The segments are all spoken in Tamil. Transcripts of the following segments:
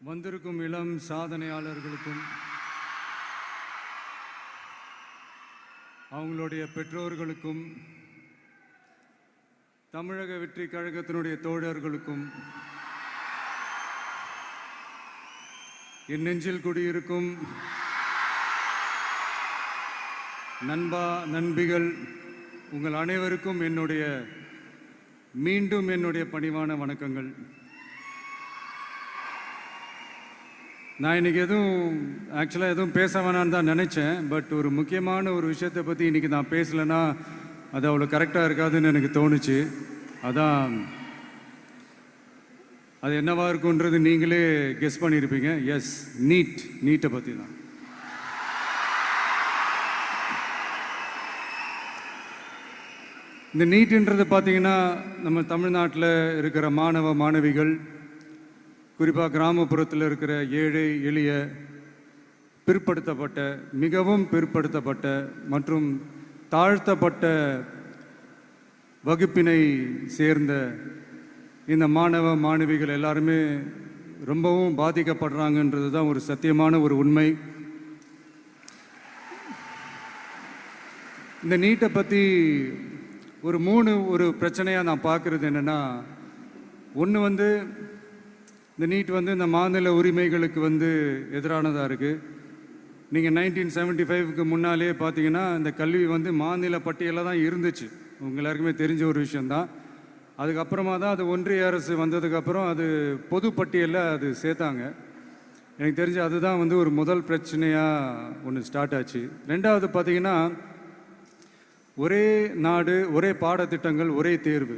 வந்திருக்கும் இளம் சாதனையாளர்களுக்கும் அவங்களுடைய பெற்றோர்களுக்கும் தமிழக வெற்றி கழகத்தினுடைய தோழர்களுக்கும் என் நெஞ்சில் குடியிருக்கும் நண்பா நண்பிகள் உங்கள் அனைவருக்கும் மீண்டும் என்னுடைய பணிவான வணக்கங்கள். நான் இன்றைக்கி எதுவும் பேச வேணான்னு தான் நினச்சேன். பட் ஒரு முக்கியமான ஒரு விஷயத்தை பற்றி இன்றைக்கி நான் பேசலைன்னா அது அவ்வளோ கரெக்டாக இருக்காதுன்னு எனக்கு தோணுச்சு. அதான் அது என்னவாக இருக்குன்றது நீங்களே கெஸ் பண்ணியிருப்பீங்க. எஸ், நீட்டை பற்றி தான். இந்த நீட்டுன்றது பார்த்தீங்கன்னா நம்ம தமிழ்நாட்டில் இருக்கிற மாணவ மாணவிகள், குறிப்பாக கிராமப்புறத்தில் இருக்கிற ஏழை எளிய பிற்படுத்தப்பட்ட, மிகவும் பிற்படுத்தப்பட்ட மற்றும் தாழ்த்தப்பட்ட வகுப்பினை சேர்ந்த இந்த மாணவ மாணவிகள் எல்லாருமே ரொம்பவும் பாதிக்கப்படுறாங்கன்றது தான் ஒரு சத்தியமான ஒரு உண்மை. இந்த நீட்டை பற்றி ஒரு பிரச்சனையாக நான் பார்க்குறது என்னென்னா, ஒன்று இந்த நீட் இந்த மாநில உரிமைகளுக்கு எதிரானதாக இருக்குது. நீங்கள் 1975க்கு முன்னாலே பார்த்தீங்கன்னா இந்த கல்வி மாநில பட்டியலில் தான் இருந்துச்சு. உங்கள் எல்லாருக்குமே தெரிஞ்ச ஒரு விஷயந்தான். அதுக்கப்புறமா தான் அது ஒன்றிய அரசு வந்ததுக்கப்புறம் அது பொது பட்டியலில் அது சேர்த்தாங்க. எனக்கு தெரிஞ்சு அதுதான் ஒரு முதல் பிரச்சனையாக ஒன்று ஸ்டார்ட் ஆச்சு. ரெண்டாவது பார்த்தீங்கன்னா, ஒரே நாடு, ஒரே பாடத்திட்டங்கள், ஒரே தேர்வு.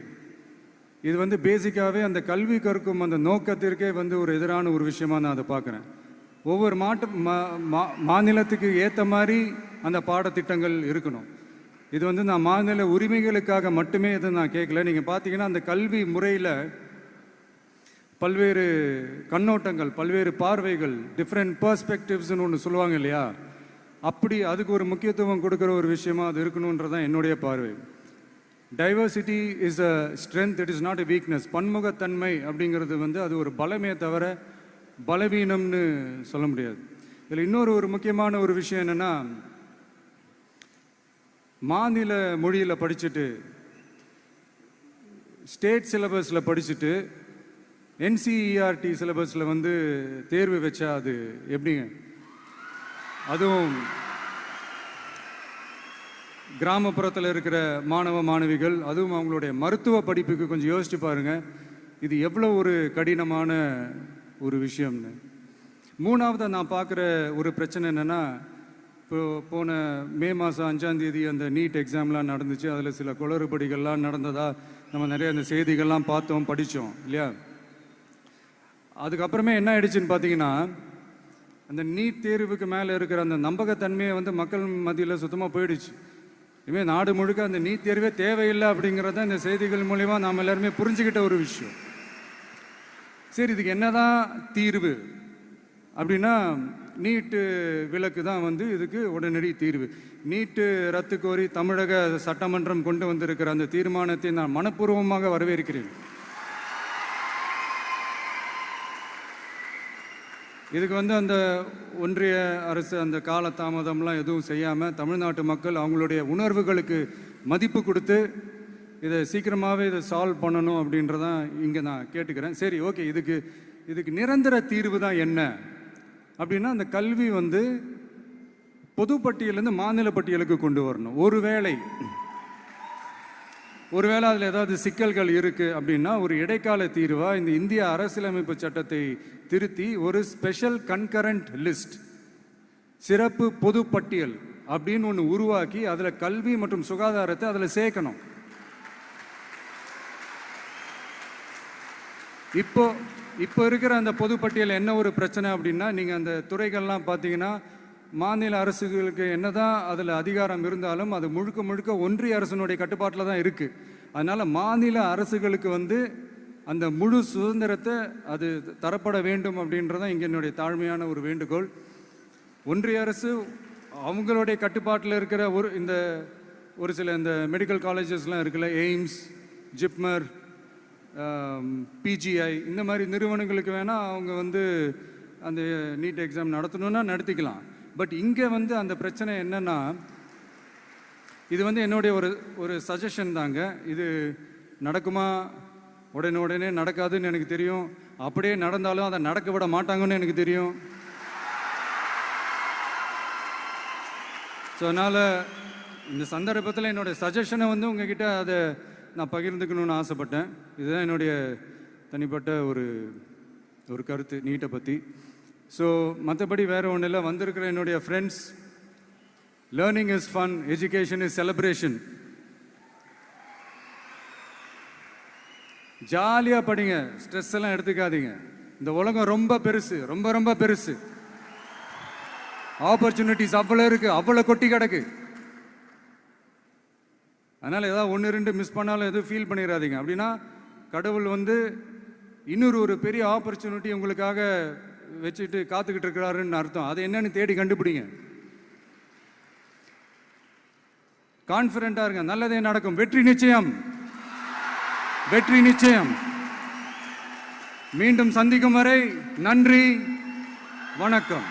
இது பேசிக்காகவே அந்த கல்வி கற்கும் அந்த நோக்கத்திற்கே ஒரு எதிரான ஒரு விஷயமாக நான் அதை பார்க்குறேன். ஒவ்வொரு மாநிலத்துக்கு ஏற்ற மாதிரி அந்த பாடத்திட்டங்கள் இருக்கணும். இது நான் மாநில உரிமைகளுக்காக மட்டுமே எதுவும் நான் கேட்கல. நீங்கள் பார்த்தீங்கன்னா அந்த கல்வி முறையில் பல்வேறு கண்ணோட்டங்கள், பல்வேறு பார்வைகள், டிஃப்ரெண்ட் பர்ஸ்பெக்டிவ்ஸ்னு ஒன்று சொல்லுவாங்க இல்லையா, அப்படி அதுக்கு ஒரு முக்கியத்துவம் கொடுக்குற ஒரு விஷயமா அது இருக்கணுன்றதான் என்னுடைய பார்வை. Diversity is a strength, it is not a weakness. பன்முகத்தன்மை அப்படிங்கிறது அது ஒரு பலமே தவிர பலவீனம்னு சொல்ல முடியாது. இதில் இன்னொரு முக்கியமான ஒரு விஷயம் என்னென்னா, மாநில மொழியில் படிச்சுட்டு, ஸ்டேட் சிலபஸில் படிச்சுட்டு, என்சிஇஆர்டி சிலபஸில் தேர்வு வச்சா அது எப்படிங்க? அதுவும் கிராமப்புறத்தில் இருக்கிற மாணவ மாணவிகள், அதுவும் அவங்களுடைய மருத்துவ படிப்புக்கு கொஞ்சம் யோசிச்சு பாருங்கள், இது எவ்வளோ ஒரு கடினமான ஒரு விஷயம்னு. மூணாவது நான் பார்க்குற ஒரு பிரச்சனை என்னென்னா, போன மே மாதம் 5ஆம் தேதி அந்த நீட் எக்ஸாம்லாம் நடந்துச்சு. அதில் சில குளறுபடிகள்லாம் நடந்ததாக நம்ம நிறைய அந்த செய்திகள்லாம் பார்த்தோம், படித்தோம் இல்லையா. அதுக்கப்புறமே என்ன ஆயிடுச்சுன்னு பார்த்தீங்கன்னா, அந்த நீட் தேர்வுக்கு மேலே இருக்கிற அந்த நம்பகத்தன்மையை மக்கள் மத்தியில் சுத்தமாக போயிடுச்சு. இனிமேல் நாடு முழுக்க அந்த நீட் தேர்வே தேவையில்லை அப்படிங்கிறத இந்த செய்திகள் மூலிமா நாம் எல்லாருமே புரிஞ்சுக்கிட்ட ஒரு விஷயம். சரி, இதுக்கு என்னதான் தீர்வு அப்படின்னா, நீட்டு விலக்கு தான் இதுக்கு உடனடி தீர்வு. நீட்டு ரத்து கோரி தமிழக சட்டமன்றம் கொண்டு வந்திருக்கிற அந்த தீர்மானத்தை நான் மனப்பூர்வமாக வரவேற்கிறேன். இதுக்கு அந்த ஒன்றிய அரசு அந்த காலதாமதம்லாம் எதுவும் செய்யாமல் தமிழ்நாட்டு மக்கள் அவங்களுடைய உணர்வுகளுக்கு மதிப்பு கொடுத்து இதை சீக்கிரமாகவே இதை சால்வ் பண்ணணும் அப்படின்றதான் இங்கே நான் கேட்டுக்கிறேன். சரி, ஓகே, இதுக்கு நிரந்தர தீர்வு தான் என்ன அப்படின்னா, அந்த கல்வி பொது பட்டியலேருந்து மாநில பட்டியலுக்கு கொண்டு வரணும். ஒருவேளை அதில் ஏதாவது சிக்கல்கள் இருக்குது அப்படின்னா ஒரு இடைக்கால தீர்வாக இந்த இந்திய அரசியலமைப்பு சட்டத்தை திருத்தி ஒரு ஸ்பெஷல் கன்கரண்ட் லிஸ்ட், சிறப்பு பொது பட்டியல் அப்படின்னு ஒன்று உருவாக்கி அதில் கல்வி மற்றும் சுகாதாரத்தை அதில் சேர்க்கணும். இப்போ இருக்கிற அந்த பொது பட்டியல் என்ன ஒரு பிரச்சனை அப்படின்னா, நீங்கள் அந்த துறைகள்லாம் பார்த்தீங்கன்னா மாநில அரசுகளுக்கு என்னதான் அதில் அதிகாரம் இருந்தாலும் அது முழுக்க ஒன்றிய அரசினுடைய கட்டுப்பாட்டில் தான் இருக்குது. அதனால் மாநில அரசுகளுக்கு அந்த முழு சுதந்திரத்தை அது தரப்பட வேண்டும் அப்படின்றதான் இங்கே என்னுடைய தாழ்மையான ஒரு வேண்டுகோள். ஒன்றிய அரசு அவங்களுடைய கட்டுப்பாட்டில் இருக்கிற ஒரு சில இந்த மெடிக்கல் காலேஜஸ்லாம் இருக்குல்ல, எய்ம்ஸ், ஜிப்மர், பிஜிஐ இந்த மாதிரி நிறுவனங்களுக்கு வேணால் அவங்க வந்து அந்த நீட் எக்ஸாம் நடத்தணுன்னா நடத்திக்கலாம். பட் இங்கே வந்து அந்த பிரச்சனை என்னன்னா, இது வந்து என்னுடைய ஒரு சஜஷன் தாங்க. இது நடக்குமா, உடனே நடக்காதுன்னு எனக்கு தெரியும். அப்படியே நடந்தாலும் அதை நடக்க விட மாட்டாங்கன்னு எனக்கு தெரியும். ஸோ அதனால் இந்த சந்தர்ப்பத்தில் என்னுடைய சஜஷனை வந்து உங்ககிட்ட அதை நான் பகிர்ந்துக்கணும்னு ஆசைப்பட்டேன். இதுதான் என்னுடைய தனிப்பட்ட ஒரு கருத்து நீட்டை பற்றி. ஸோ மற்றபடி வேறு ஒன்றும் இல்லை. வந்திருக்கிற என்னுடைய friends, learning is fun, education is celebration. ஜாலியாக படிங்க, ஸ்ட்ரெஸ் எல்லாம் எடுத்துக்காதீங்க. இந்த உலகம் ரொம்ப பெருசு, ரொம்ப ரொம்ப பெருசு. ஆப்பர்ச்சுனிட்டிஸ் அவ்வளோ இருக்குது, அவ்வளோ கொட்டி கிடக்கு. அதனால் ஏதாவது 1-2 மிஸ் பண்ணாலும் எதுவும் ஃபீல் பண்ணிடாதீங்க. அப்படின்னா கடவுள் வந்து இன்னொரு பெரிய ஆப்பர்ச்சுனிட்டி உங்களுக்காக வச்சுட்டு காத்துக்கிட்டு இருக்கிறாருன்னு அர்த்தம். அது என்னன்னு தேடி கண்டுபிடிங்க. கான்ஃபிடென்ட்டாக இருங்க, நல்லதே நடக்கும். வெற்றி நிச்சயம், வெற்றி நிச்சயம். மீண்டும் சந்திக்கும் வரை நன்றி, வணக்கம்.